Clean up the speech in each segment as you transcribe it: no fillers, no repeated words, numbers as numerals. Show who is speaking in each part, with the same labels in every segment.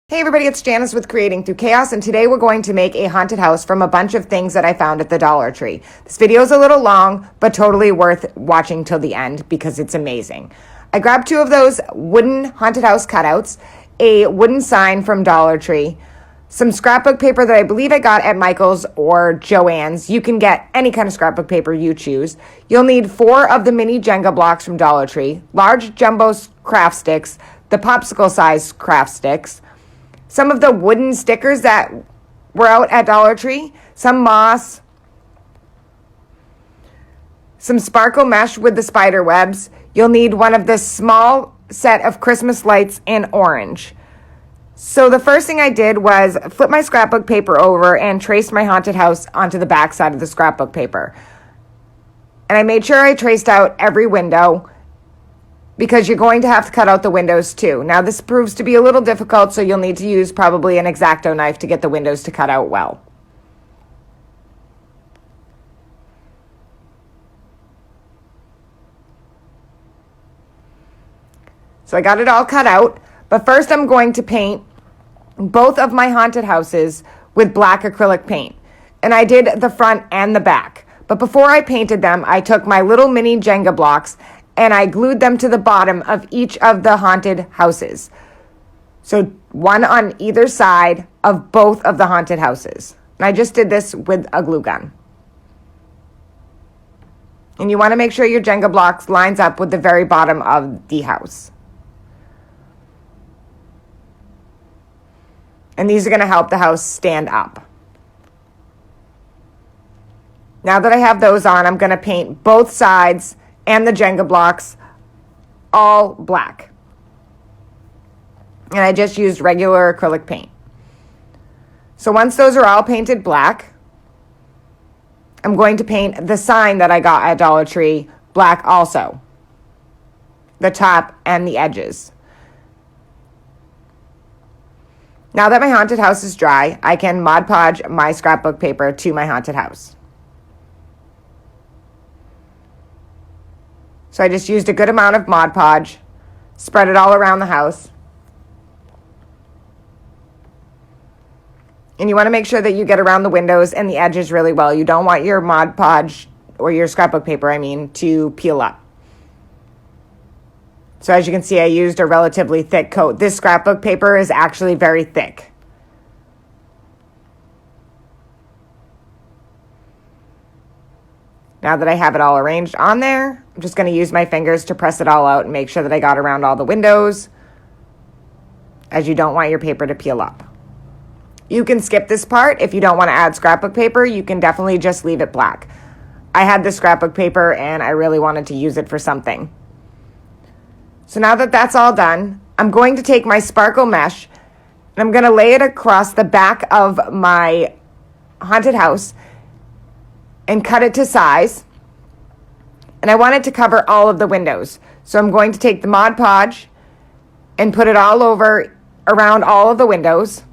Speaker 1: Hey everybody, it's Janice with Creating Through Chaos, and today we're going to make a haunted house from a bunch of things that I found at the Dollar Tree. This video is a little long, but totally worth watching till the end because it's amazing. I grabbed 2 of those wooden haunted house cutouts, a wooden sign from Dollar Tree, some scrapbook paper that I believe I got at Michael's or Joann's. You can get any kind of scrapbook paper you choose. You'll need 4 of the mini Jenga blocks from Dollar Tree, large jumbo craft sticks, the popsicle size craft sticks, some of the wooden stickers that were out at Dollar Tree, some moss, some sparkle mesh with the spider webs. You'll need one of the small set of Christmas lights in orange. So the first thing I did was flip my scrapbook paper over and traced my haunted house onto the back side of the scrapbook paper. And I made sure I traced out every window, because you're going to have to cut out the windows too. Now this proves to be a little difficult, so you'll need to use probably an X-Acto knife to get the windows to cut out well. So I got it all cut out, but first I'm going to paint both of my haunted houses with black acrylic paint. And I did the front and the back. But before I painted them, I took my little mini Jenga blocks and I glued them to the bottom of each of the haunted houses. So one on either side of both of the haunted houses. And I just did this with a glue gun. And you want to make sure your Jenga blocks lines up with the very bottom of the house. And these are going to help the house stand up. Now that I have those on, I'm going to paint both sides and the Jenga blocks all black. And I just used regular acrylic paint. So once those are all painted black, I'm going to paint the sign that I got at Dollar Tree black also. The top and the edges. Now that my haunted house is dry, I can Mod Podge my scrapbook paper to my haunted house. So I just used a good amount of Mod Podge, spread it all around the house. And you want to make sure that you get around the windows and the edges really well. You don't want your Mod Podge, or your scrapbook paper, to peel up. So as you can see, I used a relatively thick coat. This scrapbook paper is actually very thick. Now that I have it all arranged on there, I'm just going to use my fingers to press it all out and make sure that I got around all the windows, as you don't want your paper to peel up. You can skip this part if you don't want to add scrapbook paper. You can definitely just leave it black. I had this scrapbook paper and I really wanted to use it for something. So now that that's all done, I'm going to take my sparkle mesh and I'm going to lay it across the back of my haunted house and cut it to size. And I want it to cover all of the windows. So I'm going to take the Mod Podge and put it all over around all of the windows.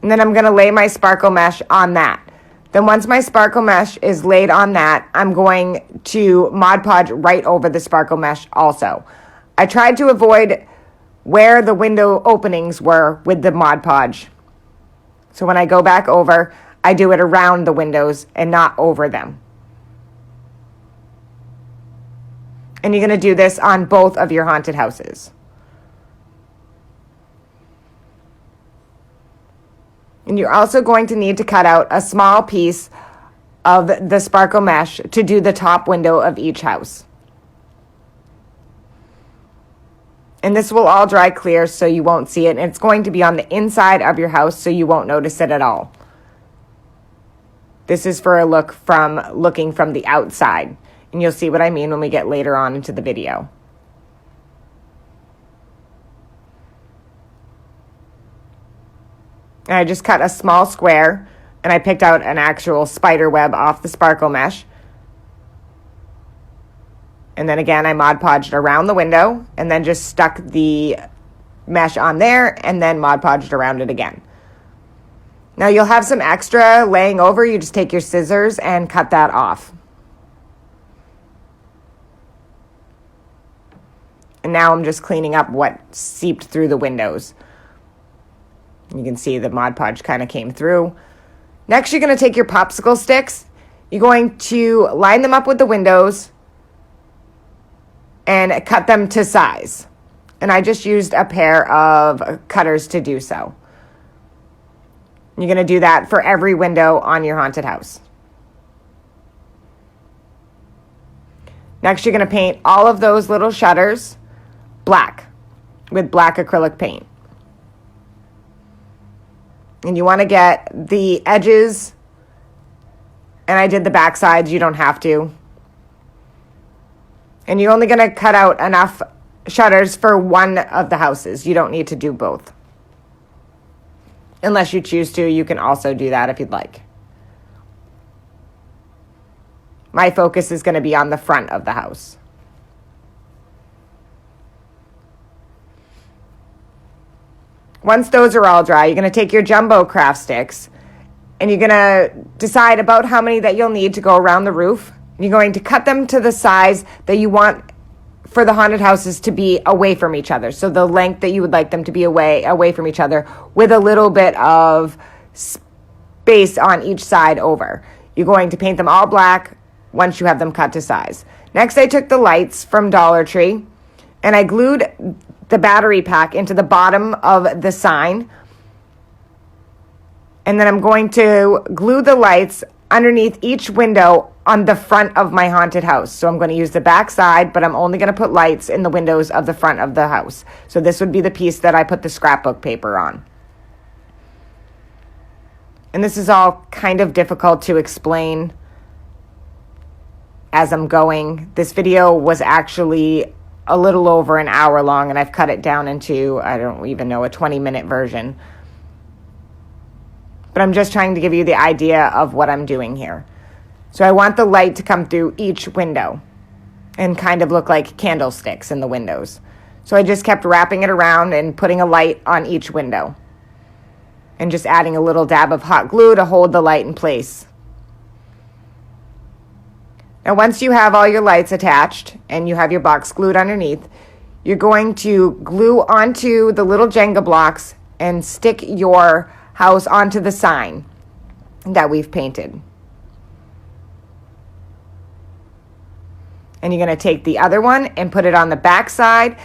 Speaker 1: And then I'm going to lay my sparkle mesh on that. Then once my sparkle mesh is laid on that, I'm going to Mod Podge right over the sparkle mesh also. I tried to avoid where the window openings were with the Mod Podge. So when I go back over, I do it around the windows and not over them. And you're going to do this on both of your haunted houses. And you're also going to need to cut out a small piece of the sparkle mesh to do the top window of each house. And this will all dry clear so you won't see it. And it's going to be on the inside of your house so you won't notice it at all. This is for a look from looking from the outside. And you'll see what I mean when we get later on into the video. And I just cut a small square and I picked out an actual spider web off the sparkle mesh. And then again, I Mod Podged around the window and then just stuck the mesh on there and then Mod Podged around it again. Now you'll have some extra laying over. You just take your scissors and cut that off. And now I'm just cleaning up what seeped through the windows. You can see the Mod Podge kind of came through. Next, you're going to take your popsicle sticks. You're going to line them up with the windows and cut them to size. And I just used a pair of cutters to do so. You're going to do that for every window on your haunted house. Next, you're going to paint all of those little shutters black with black acrylic paint. And you want to get the edges, and I did the back sides, you don't have to. And you're only going to cut out enough shutters for one of the houses. You don't need to do both. Unless you choose to, you can also do that if you'd like. My focus is going to be on the front of the house. Once those are all dry, you're going to take your jumbo craft sticks and you're going to decide about how many that you'll need to go around the roof. You're going to cut them to the size that you want for the haunted houses to be away from each other. So the length that you would like them to be away from each other with a little bit of space on each side over. You're going to paint them all black once you have them cut to size. Next, I took the lights from Dollar Tree and I glued the battery pack into the bottom of the sign. And then I'm going to glue the lights underneath each window on the front of my haunted house. So I'm going to use the back side, but I'm only going to put lights in the windows of the front of the house. So this would be the piece that I put the scrapbook paper on. And this is all kind of difficult to explain as I'm going. This video was actually a little over an hour long, and I've cut it down into, I don't even know, a 20-minute version. But I'm just trying to give you the idea of what I'm doing here. So I want the light to come through each window and kind of look like candlesticks in the windows. So I just kept wrapping it around and putting a light on each window and just adding a little dab of hot glue to hold the light in place. Now, once you have all your lights attached and you have your box glued underneath, you're going to glue onto the little Jenga blocks and stick your house onto the sign that we've painted. And you're going to take the other one and put it on the back side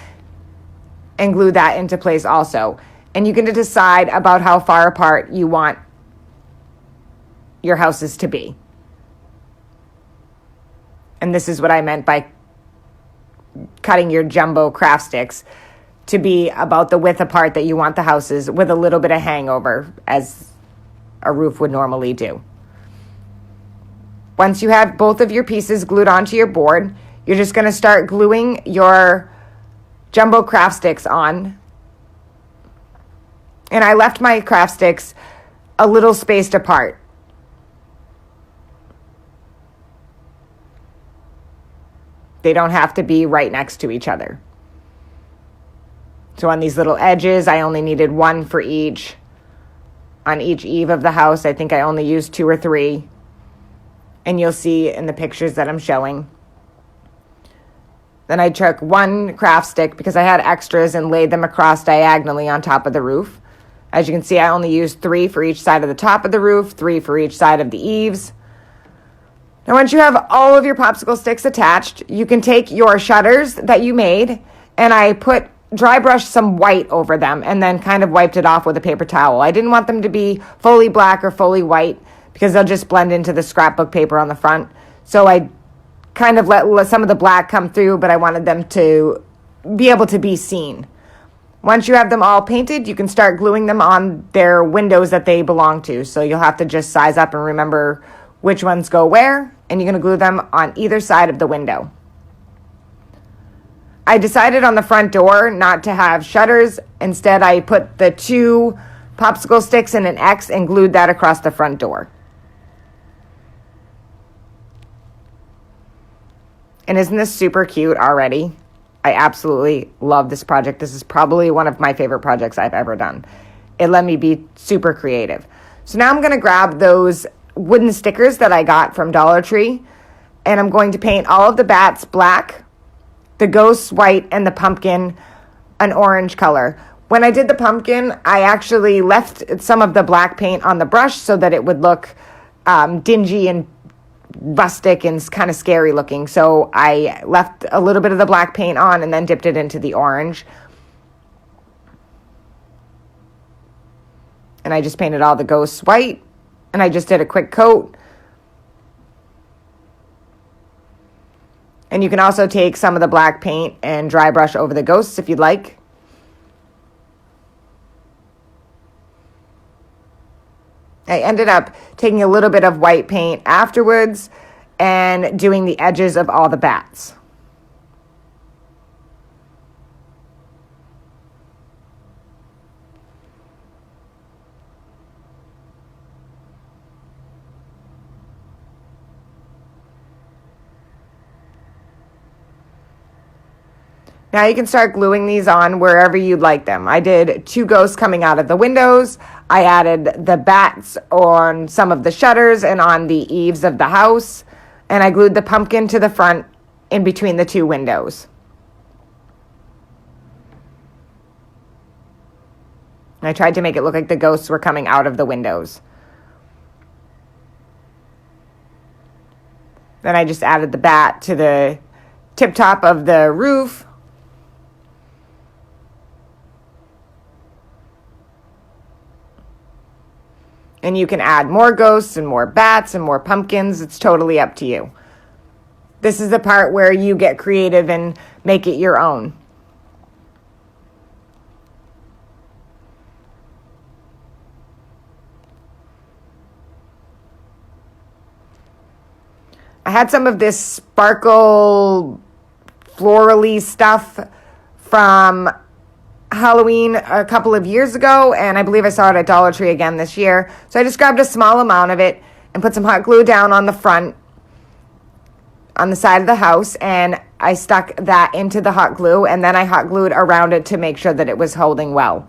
Speaker 1: and glue that into place also. And you're going to decide about how far apart you want your houses to be. And this is what I meant by cutting your jumbo craft sticks to be about the width apart that you want the houses, with a little bit of hangover, as a roof would normally do. Once you have both of your pieces glued onto your board, you're just going to start gluing your jumbo craft sticks on. And I left my craft sticks a little spaced apart. They don't have to be right next to each other. So on these little edges, I only needed one for each. On each eave of the house, I think I only used 2 or 3. And you'll see in the pictures that I'm showing. Then I took one craft stick because I had extras and laid them across diagonally on top of the roof. As you can see, I only used 3 for each side of the top of the roof, 3 for each side of the eaves. Now, once you have all of your popsicle sticks attached, you can take your shutters that you made, and I dry brushed some white over them and then kind of wiped it off with a paper towel. I didn't want them to be fully black or fully white because they'll just blend into the scrapbook paper on the front. So I kind of let some of the black come through, but I wanted them to be able to be seen. Once you have them all painted, you can start gluing them on their windows that they belong to. So you'll have to just size up and remember which ones go where, and you're going to glue them on either side of the window. I decided on the front door not to have shutters. Instead, I put the 2 popsicle sticks in an X and glued that across the front door. And isn't this super cute already? I absolutely love this project. This is probably one of my favorite projects I've ever done. It let me be super creative. So now I'm going to grab those wooden stickers that I got from Dollar Tree, and I'm going to paint all of the bats black the ghosts white and the pumpkin an orange color. When I did the pumpkin, I actually left some of the black paint on the brush so that it would look dingy and rustic and kind of scary looking. So I left a little bit of the black paint on and then dipped it into the orange. And I just painted all the ghosts white, and I just did a quick coat. And you can also take some of the black paint and dry brush over the ghosts if you'd like. I ended up taking a little bit of white paint afterwards and doing the edges of all the bats. Now you can start gluing these on wherever you'd like them. I did 2 ghosts coming out of the windows. I added the bats on some of the shutters and on the eaves of the house. And I glued the pumpkin to the front in between the 2 windows. I tried to make it look like the ghosts were coming out of the windows. Then I just added the bat to the tip top of the roof. And you can add more ghosts and more bats and more pumpkins. It's totally up to you. This is the part where you get creative and make it your own. I had some of this sparkle florally stuff from Halloween a couple of years ago, and I believe I saw it at Dollar Tree again this year. So I just grabbed a small amount of it and put some hot glue down on the front, on the side of the house, and I stuck that into the hot glue, and then I hot glued around it to make sure that it was holding well.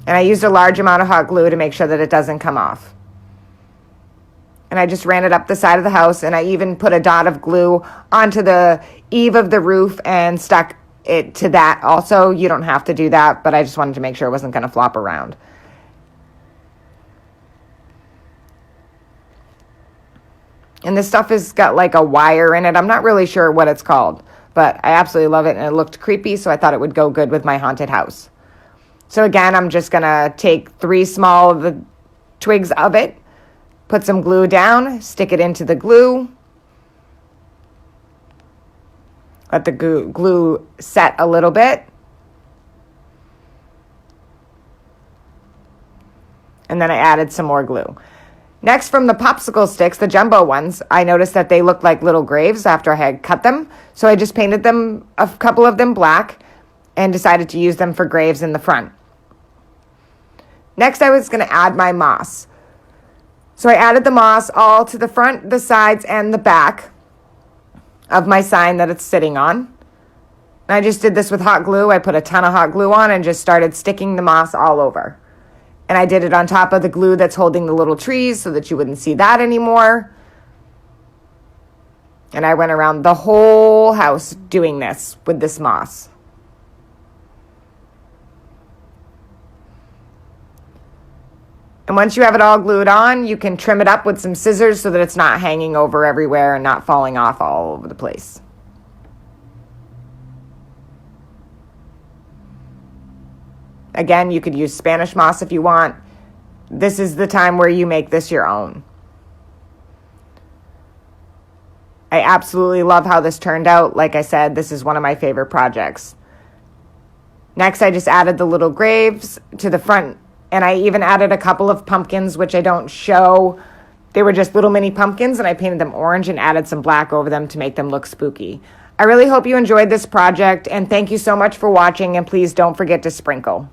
Speaker 1: And I used a large amount of hot glue to make sure that it doesn't come off. And I just ran it up the side of the house, and I even put a dot of glue onto the eave of the roof and stuck it to that also. You don't have to do that, but I just wanted to make sure it wasn't going to flop around. And this stuff has got like a wire in it. I'm not really sure what it's called, but I absolutely love it, and it looked creepy, so I thought it would go good with my haunted house. So again, I'm just going to take 3 small of the twigs of it, put some glue down, stick it into the glue. Let the glue set a little bit. And then I added some more glue. Next, from the popsicle sticks, the jumbo ones, I noticed that they looked like little graves after I had cut them. So I just painted them, a couple of them black, and decided to use them for graves in the front. Next, I was going to add my moss. So I added the moss all to the front, the sides, and the back of my sign that it's sitting on. And I just did this with hot glue. I put a ton of hot glue on and just started sticking the moss all over. And I did it on top of the glue that's holding the little trees so that you wouldn't see that anymore. And I went around the whole house doing this with this moss. And once you have it all glued on, you can trim it up with some scissors so that it's not hanging over everywhere and not falling off all over the place. Again, you could use Spanish moss if you want. This is the time where you make this your own. I absolutely love how this turned out. Like I said, this is one of my favorite projects. Next, I just added the little graves to the front. And I even added a couple of pumpkins, which I don't show. They were just little mini pumpkins, and I painted them orange and added some black over them to make them look spooky. I really hope you enjoyed this project, and thank you so much for watching, and please don't forget to sprinkle.